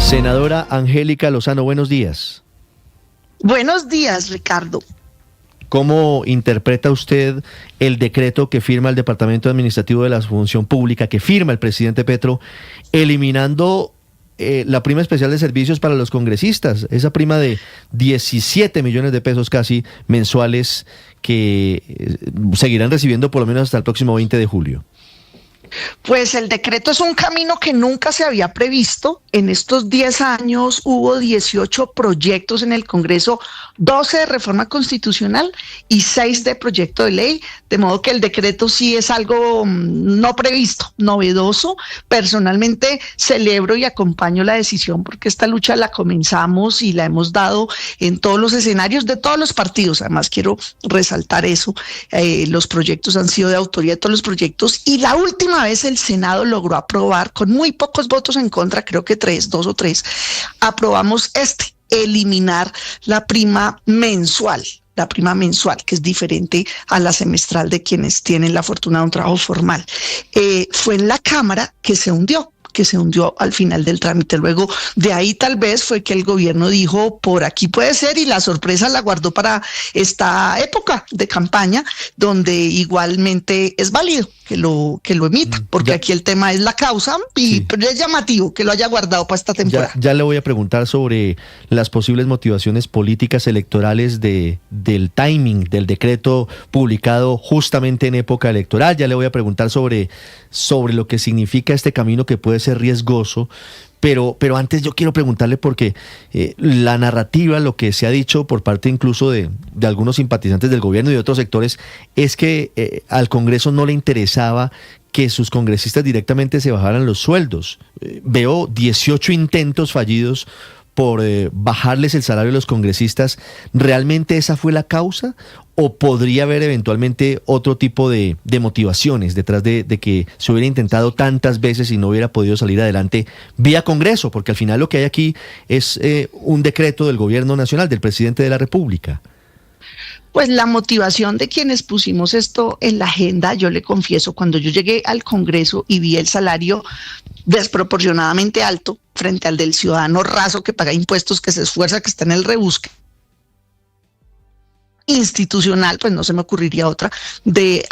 Senadora Angélica Lozano, buenos días. Buenos días, Ricardo. ¿Cómo interpreta usted el decreto que firma el Departamento Administrativo de la Función Pública, que firma el presidente Petro, eliminando la prima especial de servicios para los congresistas, esa prima de 17 millones de pesos casi mensuales que seguirán recibiendo por lo menos hasta el próximo 20 de julio? Pues el decreto es un camino que nunca se había previsto. En estos 10 años hubo 18 proyectos en el Congreso, 12 de reforma constitucional y 6 de proyecto de ley, de modo que el decreto sí es algo no previsto, novedoso. Personalmente celebro y acompaño la decisión porque esta lucha la comenzamos y la hemos dado en todos los escenarios de todos los partidos. Además quiero resaltar eso, los proyectos han sido de autoría de todos los proyectos y la última vez el Senado logró aprobar con muy pocos votos en contra, creo que 2 o 3, aprobamos eliminar la prima mensual, que es diferente a la semestral de quienes tienen la fortuna de un trabajo formal. Fue en la Cámara que se hundió al final del trámite. Luego de ahí tal vez fue que el gobierno dijo, por aquí puede ser, y la sorpresa la guardó para esta época de campaña, donde igualmente es válido que lo emita, porque aquí el tema es la causa y sí. Pero es llamativo que lo haya guardado para esta temporada. Ya le voy a preguntar sobre las posibles motivaciones políticas electorales del timing del decreto publicado justamente en época electoral. Ya le voy a preguntar sobre lo que significa este camino que puede ser riesgoso. Pero antes yo quiero preguntarle porque la narrativa, lo que se ha dicho por parte incluso de algunos simpatizantes del gobierno y de otros sectores, es que al Congreso no le interesaba que sus congresistas directamente se bajaran los sueldos. Veo 18 intentos fallidos por bajarles el salario a los congresistas. ¿Realmente esa fue la causa? ¿O podría haber eventualmente otro tipo de motivaciones detrás de que se hubiera intentado tantas veces y no hubiera podido salir adelante vía Congreso? Porque al final lo que hay aquí es un decreto del gobierno nacional, del presidente de la República. Pues la motivación de quienes pusimos esto en la agenda, yo le confieso, cuando yo llegué al Congreso y vi el salario desproporcionadamente alto frente al del ciudadano raso que paga impuestos, que se esfuerza, que está en el rebusque institucional, pues no se me ocurriría otra, de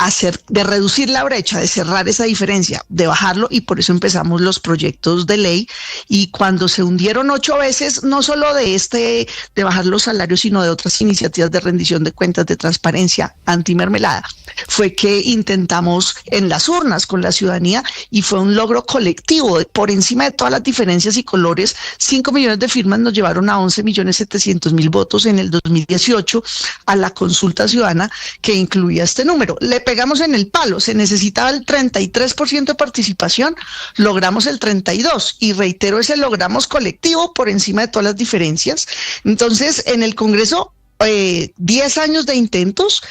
reducir la brecha, de cerrar esa diferencia, de bajarlo, y por eso empezamos los proyectos de ley. Y cuando se hundieron 8 veces, no solo de bajar los salarios, sino de otras iniciativas de rendición de cuentas, de transparencia, antimermelada, fue que intentamos en las urnas con la ciudadanía, y fue un logro colectivo, por encima de todas las diferencias y colores. 5 millones de firmas nos llevaron a 11.700.000 votos en el 2018 a la consulta ciudadana que incluía este número. Le pegamos en el palo, se necesitaba el 33% de participación, logramos el 32%, y reitero, ese logramos colectivo por encima de todas las diferencias. Entonces, en el Congreso, 10 años de intentos.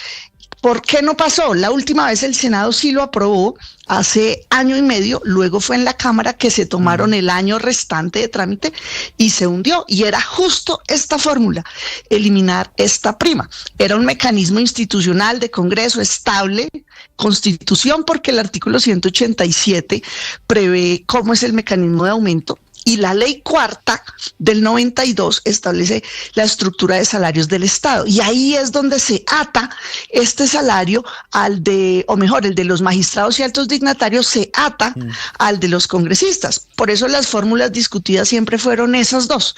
¿Por qué no pasó? La última vez el Senado sí lo aprobó hace año y medio, luego fue en la Cámara que se tomaron el año restante de trámite y se hundió, y era justo esta fórmula, eliminar esta prima. Era un mecanismo institucional de Congreso estable, Constitución, porque el artículo 187 prevé cómo es el mecanismo de aumento, y la ley cuarta del 92 establece la estructura de salarios del Estado. Y ahí es donde se ata este salario el de los magistrados y altos dignatarios se ata al de los congresistas. Por eso las fórmulas discutidas siempre fueron esas dos.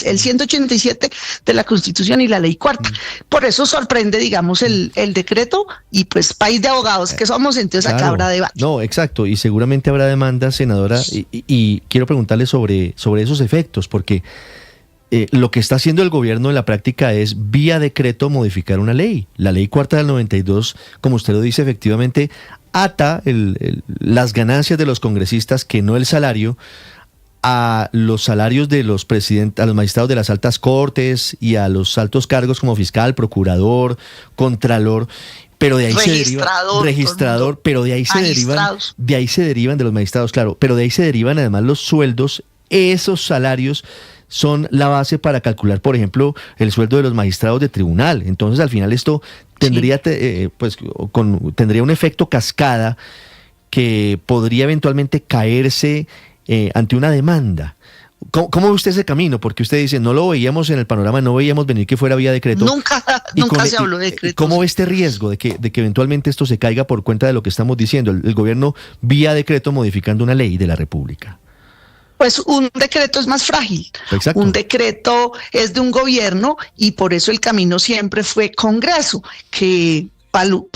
El 187 de la Constitución y la ley cuarta. Por eso sorprende, digamos, el decreto, y pues país de abogados que somos, entonces claro, acá habrá debate. No, exacto, y seguramente habrá demanda, senadora, y quiero preguntarle sobre esos efectos, porque lo que está haciendo el gobierno en la práctica es vía decreto modificar una ley. La ley cuarta del 92, como usted lo dice, efectivamente ata las ganancias de los congresistas, que no el salario, a los salarios de los presidentes, a los magistrados de las altas cortes y a los altos cargos como fiscal, procurador, contralor, pero de ahí registrador, pero de ahí se derivan de los magistrados, claro, pero de ahí se derivan además los sueldos. Esos salarios son la base para calcular, por ejemplo, el sueldo de los magistrados de tribunal. Entonces, al final esto tendría tendría un efecto cascada que podría eventualmente caerse ante una demanda. ¿Cómo ve usted ese camino? Porque usted dice, no lo veíamos en el panorama, no veíamos venir que fuera vía decreto. Nunca se habló de decretos. ¿Cómo ve este riesgo de que eventualmente esto se caiga por cuenta de lo que estamos diciendo? El gobierno vía decreto modificando una ley de la República. Pues un decreto es más frágil. Exacto. Un decreto es de un gobierno y por eso el camino siempre fue Congreso, que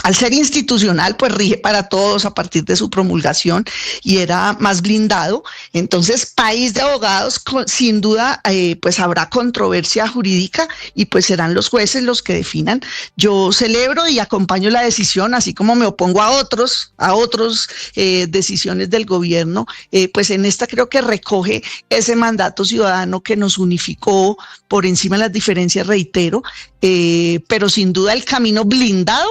al ser institucional, pues rige para todos a partir de su promulgación y era más blindado. Entonces, país de abogados, sin duda, pues habrá controversia jurídica y pues serán los jueces los que definan. Yo celebro y acompaño la decisión, así como me opongo a otros decisiones del gobierno, pues en esta creo que recoge ese mandato ciudadano que nos unificó por encima de las diferencias, reitero, pero sin duda el camino blindado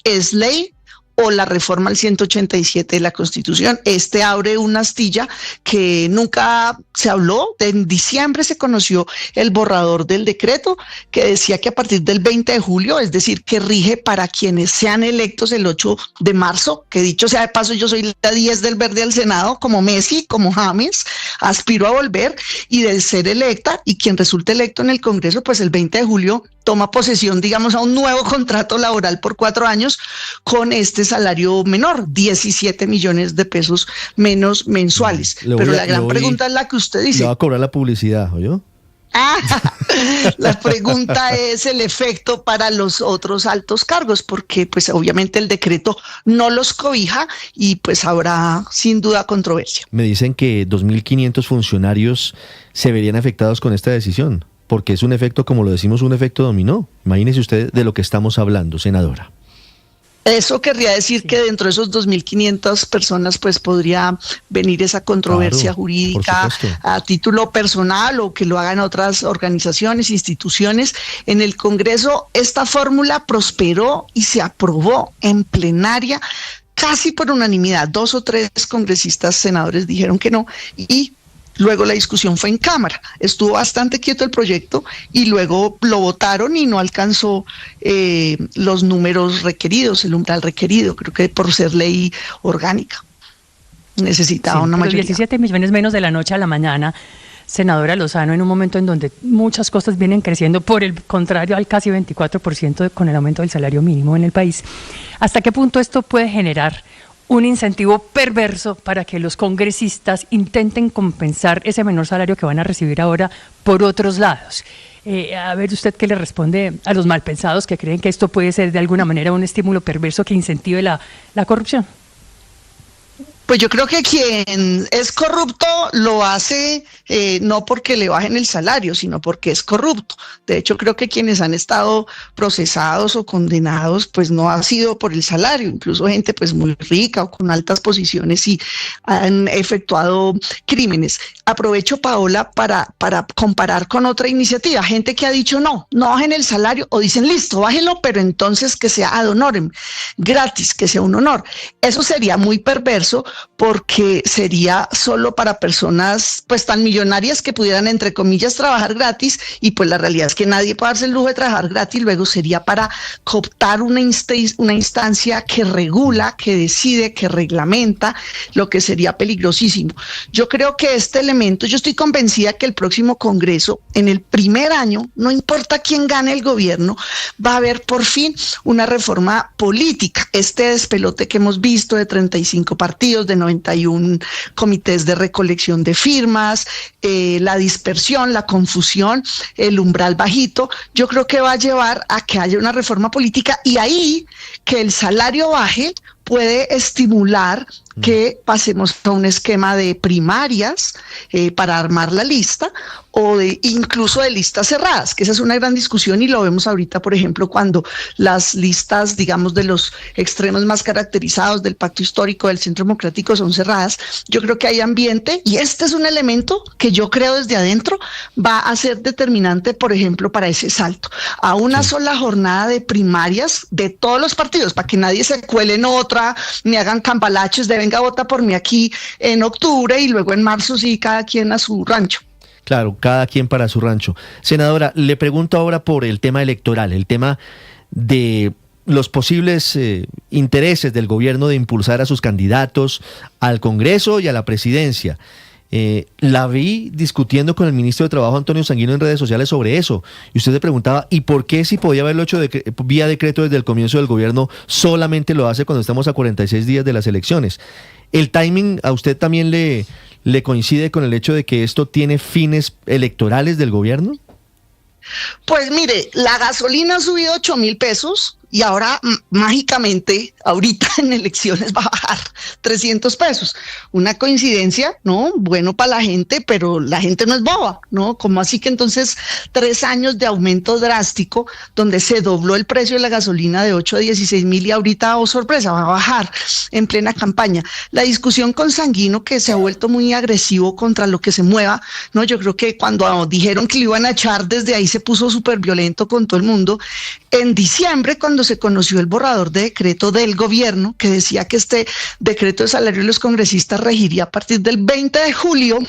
es ley o la reforma al 187 de la Constitución. Este abre una astilla que nunca se habló. En diciembre se conoció el borrador del decreto que decía que a partir del 20 de julio, es decir, que rige para quienes sean electos el 8 de marzo, que dicho sea de paso, yo soy la 10 del verde al Senado, como Messi, como James, aspiro a volver, y de ser electa, y quien resulte electo en el Congreso, pues el 20 de julio toma posesión, digamos, a un nuevo contrato laboral por 4 años con este salario menor, 17 millones de pesos menos mensuales. Pero la gran pregunta es la que usted dice. ¿Le va a cobrar la publicidad, oyó? La pregunta es el efecto para los otros altos cargos, porque pues obviamente el decreto no los cobija y pues habrá sin duda controversia. Me dicen que 2.500 funcionarios se verían afectados con esta decisión, porque es un efecto, como lo decimos, un efecto dominó. Imagínese usted de lo que estamos hablando, senadora. Eso querría decir que dentro de esos 2.500 personas pues podría venir esa controversia jurídica a título personal o que lo hagan otras organizaciones, instituciones. En el Congreso esta fórmula prosperó y se aprobó en plenaria casi por unanimidad. 2 o 3 congresistas senadores dijeron que no y luego la discusión fue en Cámara. Estuvo bastante quieto el proyecto y luego lo votaron y no alcanzó los números requeridos, el umbral requerido, creo que por ser ley orgánica. Necesitaba una mayoría. 17 millones menos de la noche a la mañana, senadora Lozano, en un momento en donde muchas cosas vienen creciendo, por el contrario al casi 24% con el aumento del salario mínimo en el país. ¿Hasta qué punto esto puede generar un incentivo perverso para que los congresistas intenten compensar ese menor salario que van a recibir ahora por otros lados? A ver, ¿usted qué le responde a los malpensados que creen que esto puede ser de alguna manera un estímulo perverso que incentive la corrupción? Pues yo creo que quien es corrupto lo hace no porque le bajen el salario, sino porque es corrupto. De hecho, creo que quienes han estado procesados o condenados, pues no ha sido por el salario, incluso gente pues muy rica o con altas posiciones y han efectuado crímenes. Aprovecho, Paola, para comparar con otra iniciativa, gente que ha dicho no bajen el salario o dicen listo, bájenlo, pero entonces que sea ad honorem, gratis, que sea un honor. Eso sería muy perverso, porque sería solo para personas pues tan millonarias que pudieran, entre comillas, trabajar gratis, y pues la realidad es que nadie puede darse el lujo de trabajar gratis. Luego sería para cooptar una instancia que regula, que decide, que reglamenta, lo que sería peligrosísimo. Yo creo que este elemento, yo estoy convencida que el próximo Congreso, en el primer año, no importa quién gane el gobierno, va a haber por fin una reforma política. Este despelote que hemos visto de 35 partidos, de 91 comités de recolección de firmas, la dispersión, la confusión, el umbral bajito, yo creo que va a llevar a que haya una reforma política, y ahí que el salario baje puede estimular que pasemos a un esquema de primarias para armar la lista, o incluso de listas cerradas, que esa es una gran discusión y lo vemos ahorita, por ejemplo, cuando las listas, digamos, de los extremos más caracterizados del pacto histórico del Centro Democrático son cerradas. Yo creo que hay ambiente, y este es un elemento que yo creo desde adentro va a ser determinante, por ejemplo, para ese salto a una sola jornada de primarias de todos los partidos, para que nadie se cuele en otra, ni hagan cambalaches de venga, vota por mí aquí en octubre y luego en marzo sí, cada quien a su rancho. Claro, cada quien para su rancho. Senadora, le pregunto ahora por el tema electoral, el tema de los posibles intereses del gobierno de impulsar a sus candidatos al Congreso y a la presidencia. La vi discutiendo con el ministro de Trabajo, Antonio Sanguino, en redes sociales sobre eso. Y usted se preguntaba, ¿y por qué si podía haberlo hecho vía decreto desde el comienzo del gobierno, solamente lo hace cuando estamos a 46 días de las elecciones? ¿El timing a usted también le coincide con el hecho de que esto tiene fines electorales del gobierno? Pues mire, la gasolina ha subido 8.000 pesos y ahora mágicamente, ahorita en elecciones va a bajar 300 pesos. Una coincidencia, ¿no? Bueno para la gente, pero la gente no es boba, ¿no? Como así que entonces 3 años de aumento drástico, donde se dobló el precio de la gasolina de 8 a 16.000 y ahorita, oh sorpresa, va a bajar en plena campaña. La discusión con Sanguino, que se ha vuelto muy agresivo contra lo que se mueva, ¿no? Yo creo que cuando dijeron que lo iban a echar, desde ahí se puso súper violento con todo el mundo. En diciembre, cuando se conoció el borrador de decreto del gobierno, que decía que este decreto de salario de los congresistas regiría a partir del 20 de julio,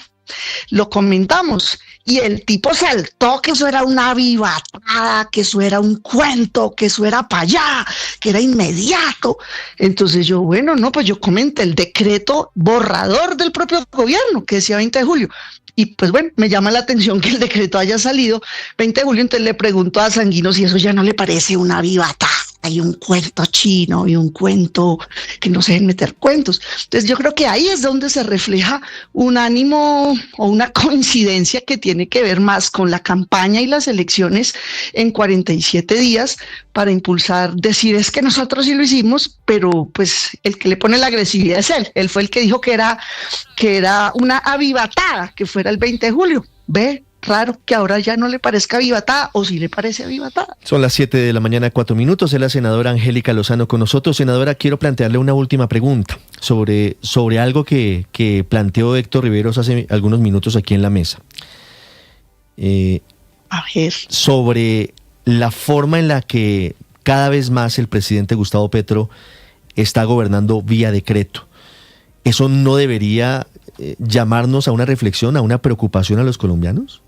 lo comentamos y el tipo saltó que eso era una vivatada, que eso era un cuento, que eso era para allá, que era inmediato. Entonces yo, bueno, no, pues yo comenté el decreto borrador del propio gobierno que decía 20 de julio. Y pues bueno, me llama la atención que el decreto haya salido 20 de julio, entonces le pregunto a Sanguino si eso ya no le parece una vivatada. Hay un cuento chino y un cuento que no se deben meter cuentos. Entonces yo creo que ahí es donde se refleja un ánimo o una coincidencia que tiene que ver más con la campaña y las elecciones en 47 días para impulsar, decir es que nosotros sí lo hicimos, pero pues el que le pone la agresividad es él. Él fue el que dijo que era una avivatada, que fuera el 20 de julio. ¿Ve? Raro que ahora ya no le parezca avivatada, o si le parece avivatada. Son las 7 de la mañana, 4 minutos. Es la senadora Angélica Lozano con nosotros. Senadora, quiero plantearle una última pregunta sobre algo que planteó Héctor Riveros hace algunos minutos aquí en la mesa. A ver. Sobre la forma en la que cada vez más el presidente Gustavo Petro está gobernando vía decreto. ¿Eso no debería llamarnos a una reflexión, a una preocupación a los colombianos?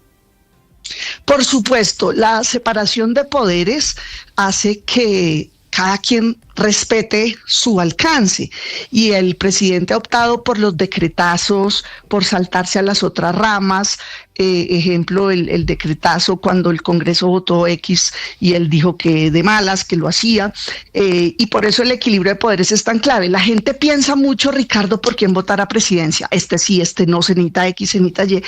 Por supuesto, la separación de poderes hace que cada quien respete su alcance y el presidente ha optado por los decretazos, por saltarse a las otras ramas. Ejemplo, el decretazo cuando el Congreso votó X y él dijo que de malas, que lo hacía, y por eso el equilibrio de poderes es tan clave. La gente piensa mucho, Ricardo, por quién votar a presidencia, este sí, este no, se necesita X, se necesita Y,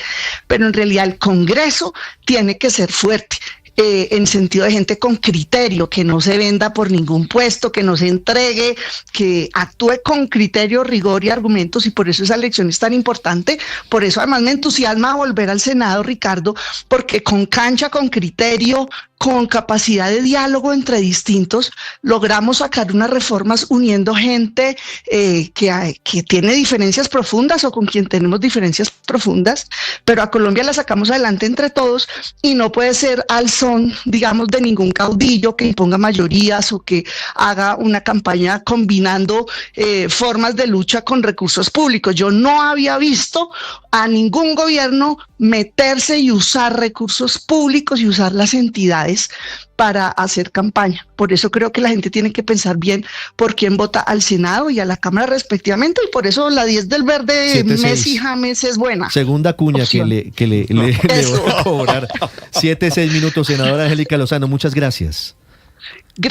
pero en realidad el Congreso tiene que ser fuerte. En sentido de gente con criterio, que no se venda por ningún puesto, que no se entregue, que actúe con criterio, rigor y argumentos, y por eso esa elección es tan importante. Por eso además me entusiasma volver al Senado, Ricardo, porque con cancha, con criterio, con capacidad de diálogo entre distintos, logramos sacar unas reformas uniendo gente que tiene diferencias profundas o con quien tenemos diferencias profundas, pero a Colombia la sacamos adelante entre todos y no puede ser al son, digamos, de ningún caudillo que imponga mayorías o que haga una campaña combinando formas de lucha con recursos públicos. Yo no había visto a ningún gobierno meterse y usar recursos públicos y usar las entidades para hacer campaña. Por eso creo que la gente tiene que pensar bien por quién vota al Senado y a la Cámara respectivamente, y por eso la 10 del verde, Messi James, es buena. Segunda cuña que le voy a cobrar. 7-6 minutos, senadora Angélica Lozano, muchas gracias.